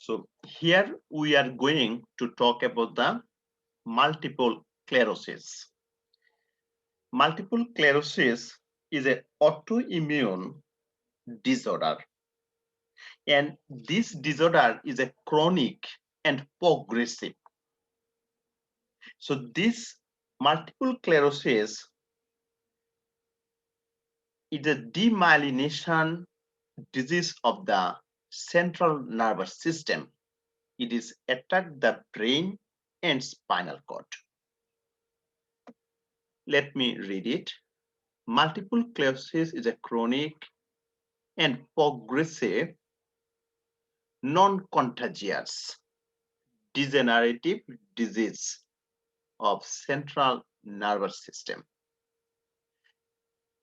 So here we are going to talk about the multiple sclerosis. Multiple sclerosis is an autoimmune disorder, and this disorder is a chronic and progressive. So this multiple sclerosis is a demyelination disease of the central nervous system. It is attack the brain and spinal cord. Let me read it. Multiple sclerosis is a chronic and progressive, non-contagious, degenerative disease of central nervous system.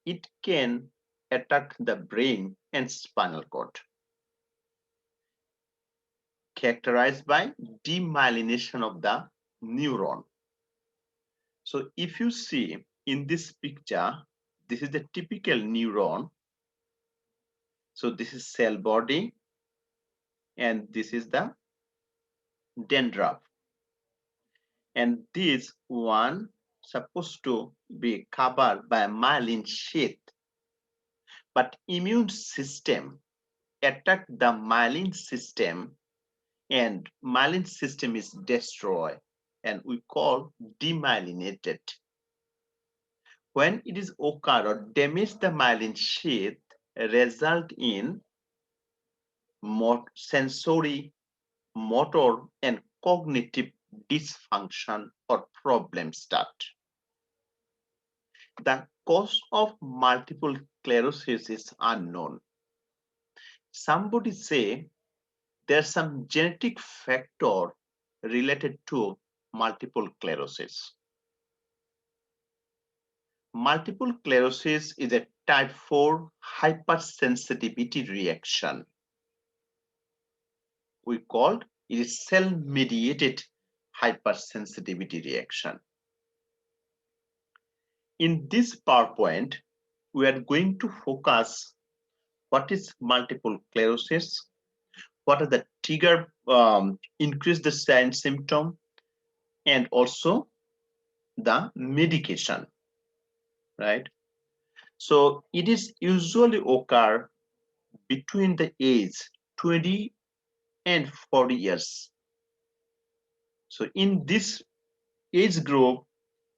It can attack the brain and spinal cord, characterized by demyelination of the neuron. So if you see in this picture, this is the typical neuron. So this is cell body, and this is the dendrite. And this one supposed to be covered by a myelin sheath, but immune system attack the myelin system, and myelin system is destroyed, and we call demyelinated. When it is occurred or damage the myelin sheath, result in sensory, motor, and cognitive dysfunction or problem start. The cause of multiple sclerosis is unknown. Somebody say there's some genetic factor related to multiple sclerosis. Multiple sclerosis is a type 4 hypersensitivity reaction. We called it is cell-mediated hypersensitivity reaction. In this PowerPoint, we are going to focus what is multiple sclerosis, what are the trigger, increase the sign symptom, and also the medication, right? So it is usually occur between the age 20 and 40 years. So in this age group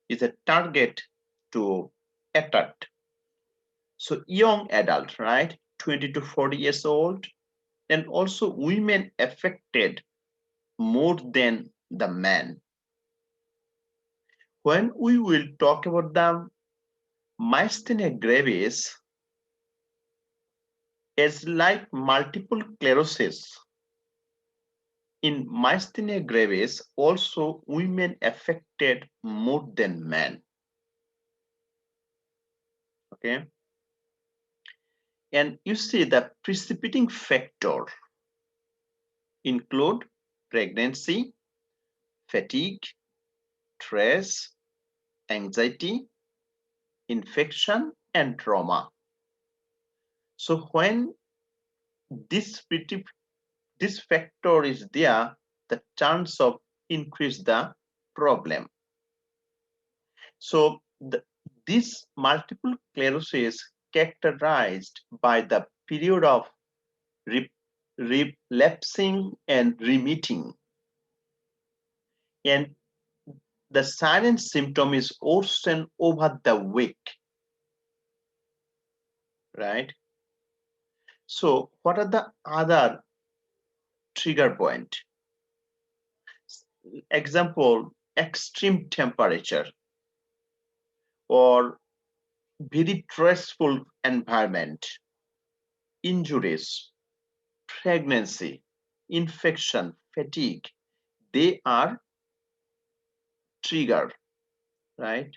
is a target to attack. So young adult, right? 20 to 40 years old, and also women affected more than the men. When we will talk about the myasthenia gravis, as like multiple sclerosis, in myasthenia gravis, also women affected more than men. Okay. And you see the precipitating factor include pregnancy, fatigue, stress, anxiety, infection, and trauma. So when this factor is there, the chance of increase the problem. So this multiple sclerosis characterized by the period of relapsing and remitting, and the silent symptom is worsened over the week, right? So what are the other trigger point? Example, extreme temperature or very stressful environment, injuries, pregnancy, infection, fatigue, they are triggered, right?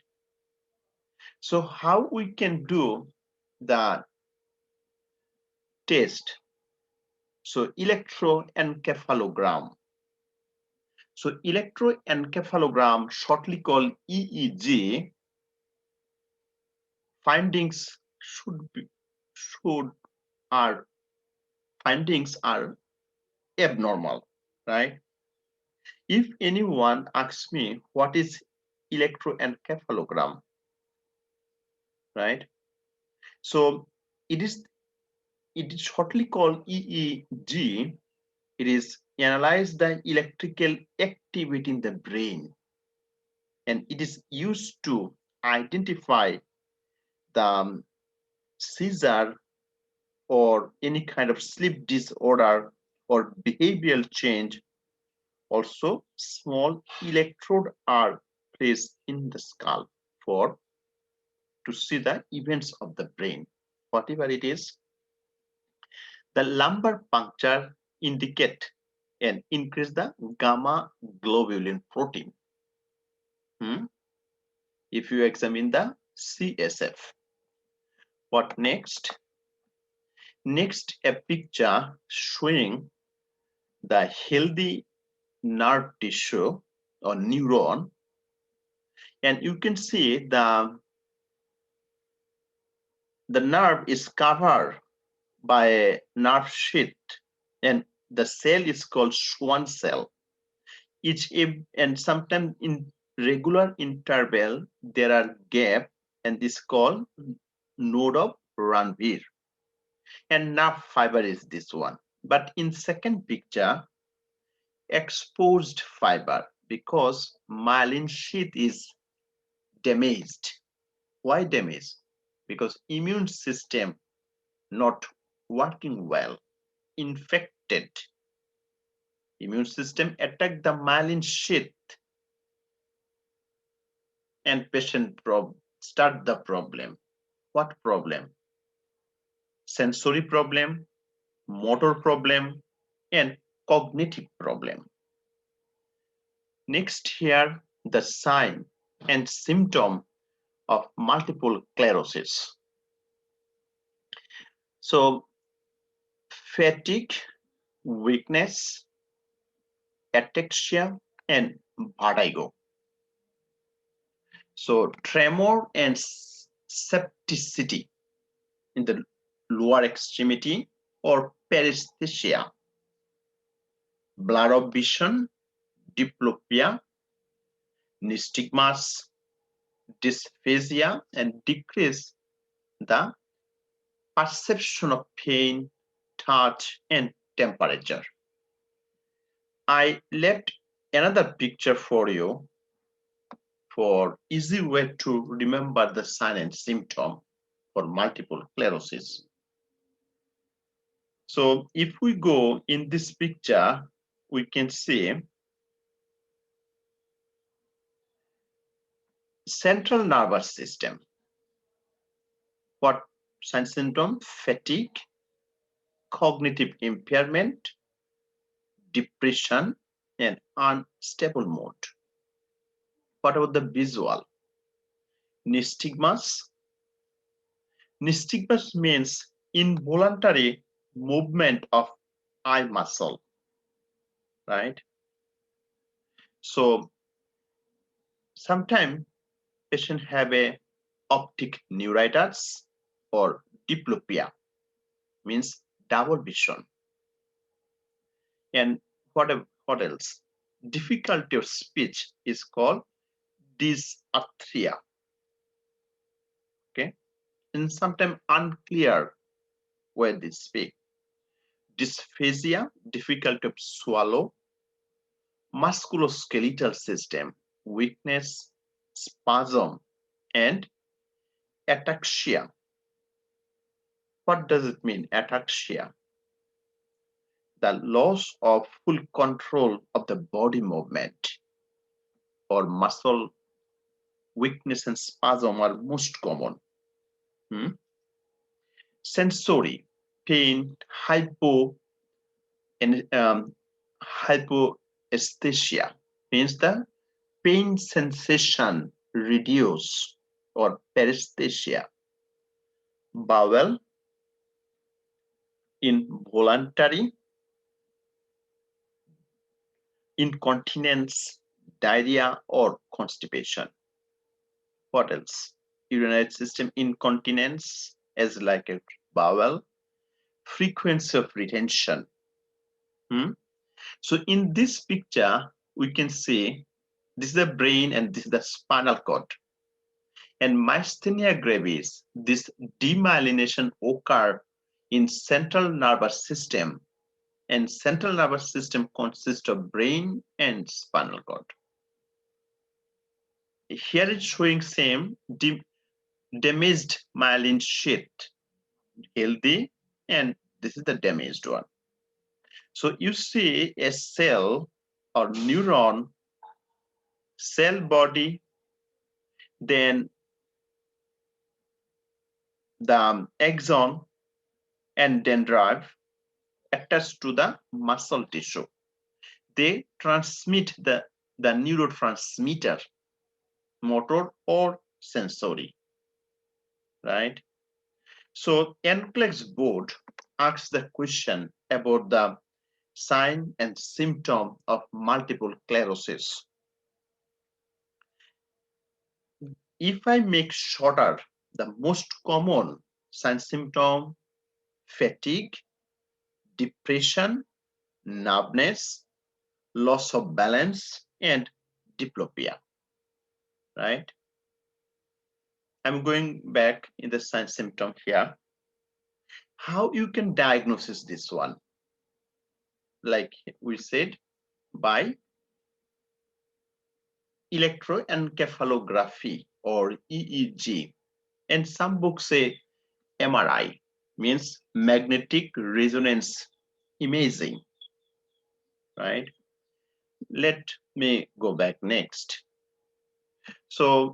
So how we can do the test? So electroencephalogram. So electroencephalogram, shortly called EEG, findings are abnormal. right? If anyone asks me what is electroencephalogram, right? So it is shortly called EEG. It is analyze the electrical activity in the brain, and it is used to identify the seizure or any kind of sleep disorder or behavioral change. Also, small electrode are placed in the skull for to see the events of the brain, whatever it is. The lumbar puncture indicate and increase the gamma globulin protein. If you examine the CSF. What next? Next, a picture showing the healthy nerve tissue or neuron, and you can see the nerve is covered by a nerve sheath, and the cell is called Schwann cell. And sometimes in regular interval there are gap, and this is called node of Ranvier. And nerve fiber is this one. But in second picture, exposed fiber, because myelin sheath is damaged. Why damaged? Because immune system not working well, infected. Immune system attack the myelin sheath, and patient start the problem. What problem? Sensory problem, motor problem, and cognitive problem. Next here, the sign and symptom of multiple sclerosis. So fatigue, weakness, ataxia, and vertigo. So tremor and septicity in the lower extremity or paresthesia, blur of vision, diplopia, nystagmus, dysphagia, and decrease the perception of pain, touch, and temperature. I left another picture for you for easy way to remember the sign and symptom for multiple sclerosis. So if we go in this picture, we can see central nervous system. What sign symptom? Fatigue, cognitive impairment, depression, and unstable mood. What about the visual? Nystagmus. Nystagmus means involuntary movement of eye muscle, right? So sometimes patient have a optic neuritis or diplopia, means double vision. And what else? Difficulty of speech is called dysarthria. Okay, and sometimes unclear when they speak. Dysphagia, difficulty of swallow. Musculoskeletal system, weakness, spasm, and ataxia. What does it mean, ataxia? The loss of full control of the body movement, or muscle weakness and spasm are most common. Sensory, pain, hypoesthesia means the pain sensation reduce, or paresthesia. Bowel, involuntary, incontinence, diarrhea, or constipation. What else? Urinary system incontinence as like a bowel, frequency of retention, So in this picture, we can see this is the brain and this is the spinal cord. And myasthenia gravis, this demyelination occur in central nervous system, and central nervous system consists of brain and spinal cord. Here it's showing same damaged myelin sheath, healthy, and this is the damaged one. So you see a cell or neuron, cell body, then the axon and dendrite attached to the muscle tissue. They transmit the neurotransmitter, motor or sensory, right? So NCLEX board asks the question about the sign and symptom of multiple sclerosis. If I make shorter, the most common sign symptom, fatigue, depression, numbness, loss of balance, and diplopia, right? I'm going back in the sign symptom here. How you can diagnose this one? Like we said, by electroencephalography or EEG. And some books say MRI, means magnetic resonance imaging, right? Let me go back next. So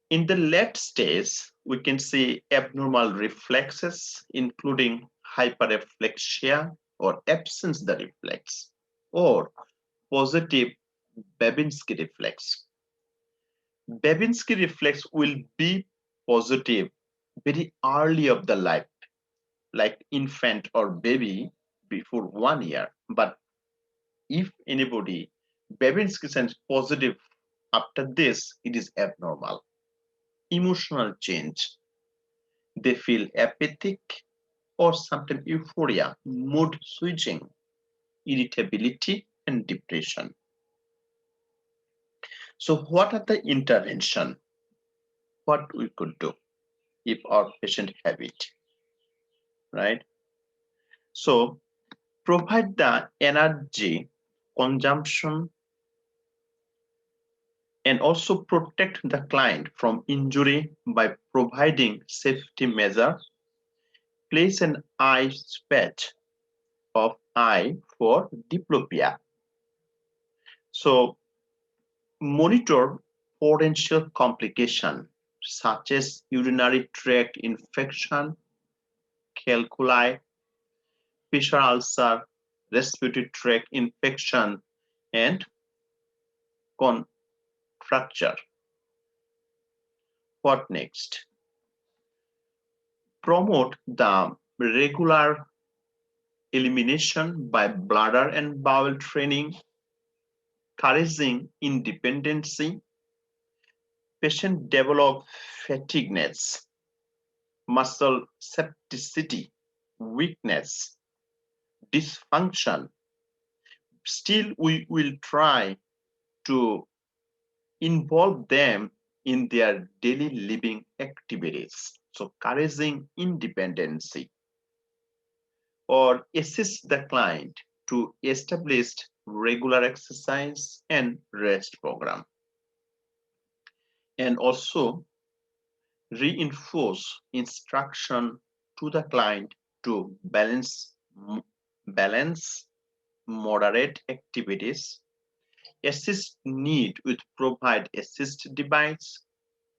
in the left stage, we can see abnormal reflexes, including hyperreflexia or absence of the reflex, or positive Babinski reflex. Babinski reflex will be positive very early of the life, like infant or baby before 1 year. But if anybody Babinski is positive after this, it is abnormal. Emotional change. They feel apathic or sometimes euphoria, mood switching, irritability, and depression. So what are the intervention? What we could do if our patient have it, right? So provide the energy consumption and also protect the client from injury by providing safety measure. Place an ice patch of eye for diplopia. So monitor potential complication such as urinary tract infection, calculi, fissure ulcer, respiratory tract infection, and fracture. What next? Promote the regular elimination by bladder and bowel training, encouraging independency. Patient develop fatigueness, muscle spasticity, weakness, dysfunction. Still, we will try to involve them in their daily living activities. So encouraging independency, or assist the client to establish regular exercise and rest program. And also reinforce instruction to the client to balance moderate activities, assist need with provide assist device,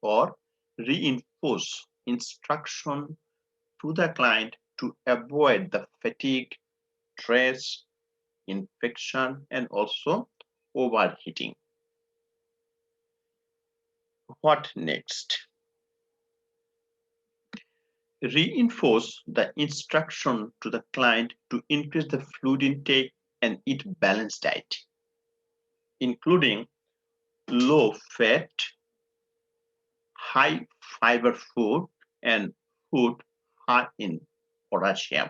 or reinforce instruction to the client to avoid the fatigue, stress, infection, and also overheating. What next? Reinforce the instruction to the client to increase the fluid intake and eat balanced diet, including low fat, high fiber food, and food high in potassium.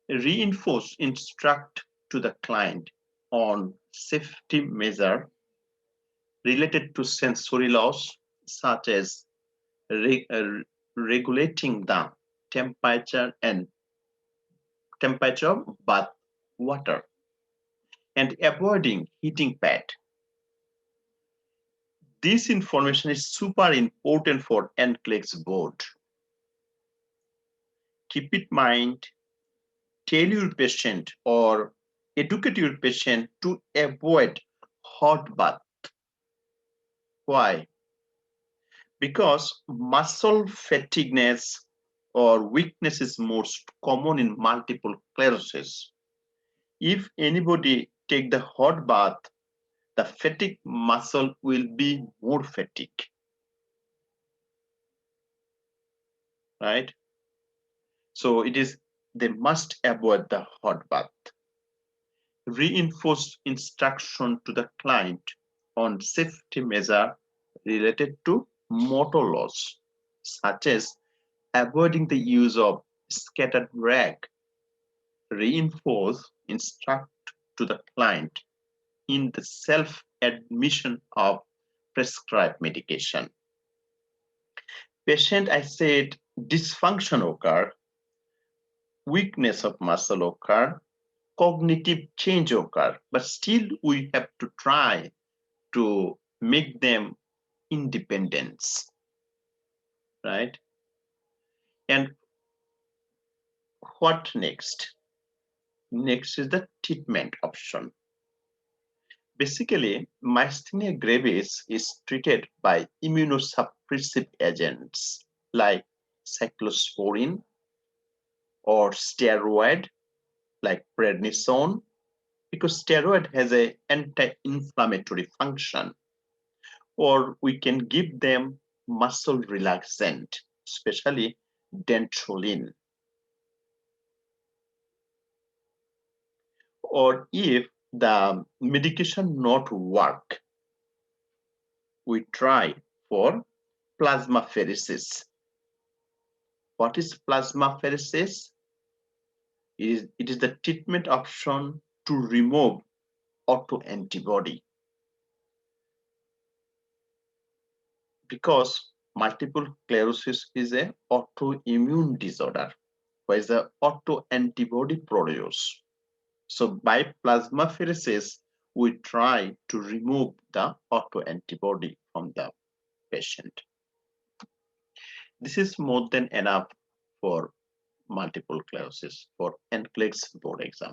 Reinforce, instruct to the client on safety measure related to sensory loss, such as regulating the temperature and temperature of bath water and avoiding heating pad. This information is super important for NCLEX board. Keep in mind, tell your patient or educate your patient to avoid hot bath. Why? Because muscle fatigueness or weakness is most common in multiple sclerosis. If anybody take the hot bath, the fatigue muscle will be more fatigued, right? So they must avoid the hot bath. Reinforce instruction to the client on safety measure related to motor loss, such as avoiding the use of scattered rag. Reinforce, instruct to the client in the self-admission of prescribed medication. Patient, I said, dysfunction occur, weakness of muscle occur, cognitive change occur, but still we have to try to make them independence, right? And what next? Next is the treatment option. Basically, myasthenia gravis is treated by immunosuppressive agents like cyclosporin or steroid like prednisone, because steroid has an anti-inflammatory function. Or we can give them muscle relaxant, especially dantrolene. Or if the medication not work, we try for plasmapheresis. What is plasmapheresis? It is the treatment option to remove autoantibody, because multiple sclerosis is an autoimmune disorder, where the autoantibody produced. So by plasmapheresis, we try to remove the autoantibody from the patient. This is more than enough for multiple sclerosis for NCLEX board exam.